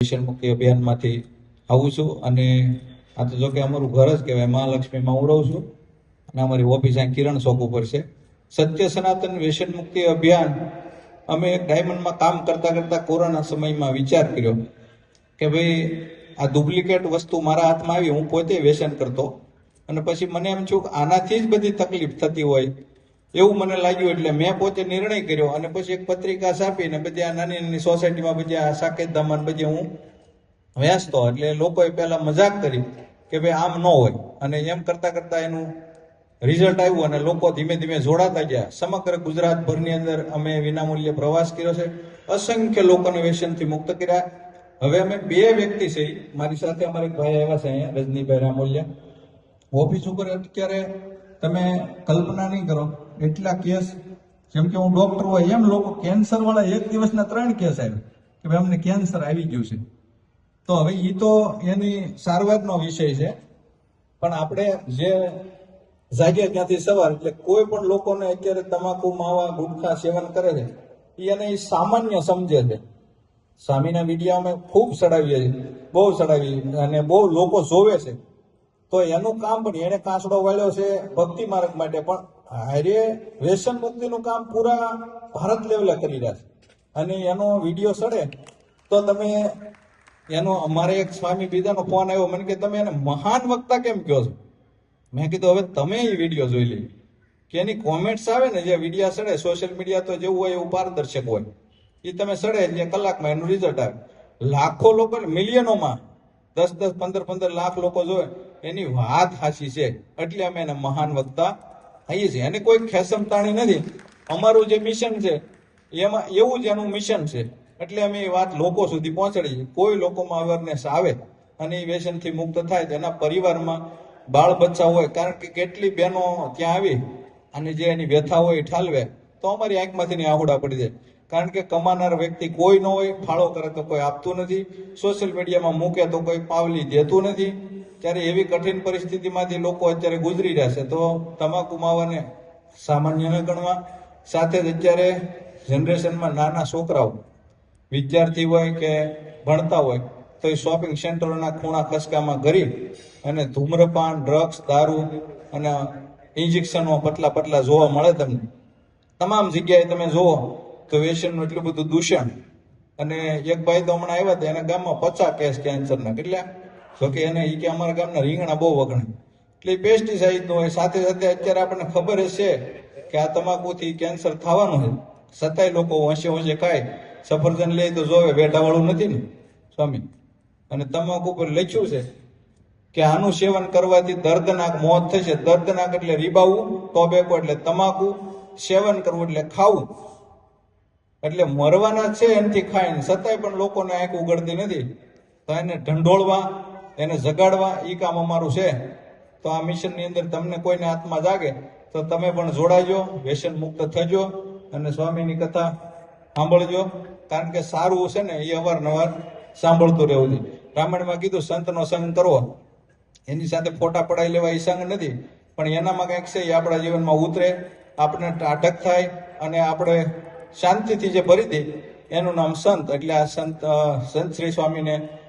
વ્યસન મુક્તિ અભિયાનમાંથી આવું છું અને આ તો જો કે અમારું ઘર જ કહેવાય, મહાલક્ષ્મીમાં હું રહું છું અને અમારી ઓફિસ અહીં કિરણ ચોક ઉપર છે. સત્ય સનાતન વ્યસન મુક્તિ અભિયાન અમે એક ડાયમંડમાં કામ કરતા કરતા કોરોના સમયમાં વિચાર કર્યો કે ભાઈ આ ડુપ્લિકેટ વસ્તુ મારા હાથમાં આવી, હું પોતે વ્યસન કરતો અને પછી મને એમ થયું કે આનાથી જ બધી તકલીફ થતી હોય એવું મને લાગ્યું. એટલે મેં પોતે નિર્ણય કર્યો અને પછી એક પત્રિકા છાપીને બધી આ નાની નાની સોસાયટીમાં બધી આ સાકેત ધામન બધી હું વ્યાસતો. એટલે લોકોએ પહેલા મજાક કરી કે ભાઈ આમ ન હોય, અને એમ કરતા કરતા એનું રિઝલ્ટ આવ્યું અને લોકો ધીમે ધીમે જોડાતા ગયા. સમગ્ર ગુજરાતભરની અંદર અમે વિનામૂલ્યે પ્રવાસ કર્યો છે, અસંખ્ય લોકોને વ્યસનથી મુક્ત કર્યા. હવે અમે 2 વ્યક્તિ છે, મારી સાથે અમારે એક ભાઈ આવ્યા છે અહીંયા, રજનીભાઈ રામોલિયા. ઓફિસ ઉપર અત્યારે તમે કલ્પના નહીં કરો એટલા કેસ, જેમ કે હું ડોક્ટર હોય એમ લોકો કેન્સર વાળા એક દિવસના 3 કેસ આવ્યા કે ભાઈ અમને કેન્સર આવી ગયું છે. તો હવે એ તો એની સારવારનો વિષય છે, પણ આપણે જે જાગ્યા ત્યાંથી સવાર, એટલે કોઈ પણ લોકોને અત્યારે તમાકુ માવા ગુટખા સેવન કરે છે એને એ સામાન્ય સમજે છે. સ્વામીના વિડીયો અમે ખૂબ ચડાવીએ છીએ, બહુ ચડાવી અને બહુ લોકો જોવે છે. તો એનું કામ પણ એને કાંસડો વાળ્યો છે ભક્તિ માર્ગ માટે, પણ હારે વ્યસન મુક્તિનું કામ પૂરા ભારત લેવલે કરી રહ્યા છે. અને એનો વિડીયો ચડે તો તમે એનો, અમારે એક સ્વામી બીજાનો ફોન આવ્યો મને કે તમે એને મહાન વક્તા કેમ કહો છો? મેં કીધું હવે તમે એ વિડીયો જોઈ લે કે એની કોમેન્ટ્સ આવે ને, જે વિડીયો ચડે, સોશિયલ મીડિયા તો જેવું હોય એવું પારદર્શક હોય, એ તમે ચડે એટલે કલાકમાં એનું રિઝલ્ટ આવે. લાખો લોકો, મિલિયનોમાં 10-10, 15-15 લાખ લોકો જોવે, એની વાત સાચી છે. એટલે અમે એને મહાન વક્તા કહીએ છીએ. એને કોઈ ખેસમતાણી નથી. અમારું જે મિશન છે એમાં એવું જ એનું મિશન છે. એટલે અમે એ વાત લોકો સુધી પહોંચાડીએ. કોઈ લોકોમાં અવેરનેસ આવે અને એ વ્યસનથી મુક્ત થાય, તેના પરિવારમાં બાળ બચ્ચા હોય, કારણ કે કેટલી બહેનો ત્યાં આવી અને જે એની વ્યથા હોય એ ઠાલવે તો અમારી આંખમાંથી આહુડા પડી જાય. કારણ કે કમાનાર વ્યક્તિ કોઈ ન હોય, ફાળો કરે તો કોઈ આપતું નથી, સોશિયલ મીડિયામાં મૂકે તો કોઈ પાવલી દેતું નથી. ત્યારે એવી કઠિન પરિસ્થિતિમાંથી લોકો અત્યારે ગુજરી રહ્યા છે. તો તમાકુ માવાને સામાન્ય ન ગણવા. સાથે જ અત્યારે જનરેશનમાં નાના છોકરાઓ, વિદ્યાર્થી હોય કે ભણતા હોય, તો એ શોપિંગ સેન્ટરોના ખૂણા ખસકામાં કરી અને ધૂમ્રપાન, ડ્રગ્સ, દારૂ અને ઇન્જેક્શનો પતલા પતલા જોવા મળે તમને. તમામ જગ્યાએ તમે જુઓ તો વ્યસનનું એટલું બધું દૂષણ. અને એક ભાઈ તો હમણાં આવ્યા હતા, એના ગામમાં 50 કેસ કેન્સરના. કેટલા? જો કે એને એ કે અમારા ગામના રીંગણા બહુ વગણે, એટલે પેસ્ટિસાઇડનું હોય. સાથે સાથે અત્યારે આપણને ખબર હશે કે આ તમાકુથી કેન્સર થવાનું છે, છતાંય લોકો હોંશે હોંશે ખાય. સફરજન લે તો જોવે વેઢાવાળું નથી ને સ્વામી. અને તમાકુ પર લખ્યું છે કે આનું સેવન કરવાથી દર્દનાક મોત થશે. દર્દનાક એટલે રીબાવું, ટોબેકો એટલે તમાકુ, સેવન કરવું એટલે ખાવું. એટલે મરવાના છે એનાથી ખાઈને, છતાંય પણ લોકોને આંખ ઉગડતી નથી. તો એને ઢંઢોળવા, એને જગાડવા, એ કામ અમારું છે. તો આ મિશનની અંદર તમને કોઈને આત્મા જાગે તો તમે પણ જોડાજો, વ્યસન મુક્ત થજો અને સ્વામીની કથા સાંભળજો. કારણ કે સારું છે ને એ અવારનવાર સાંભળતું રહેવું જોઈએ. રામાયણમાં કીધું સંતનો સંગ કરવો, એની સાથે ફોટા પડાવી લેવા એ સંગ નથી, પણ એનામાં કંઈક છે એ આપણા જીવનમાં ઉતરે, આપણે ટાઢક થાય અને આપણે શાંતિથી જે ભરી દે એનું નામ સંત. એટલે આ સંત શ્રી સ્વામીને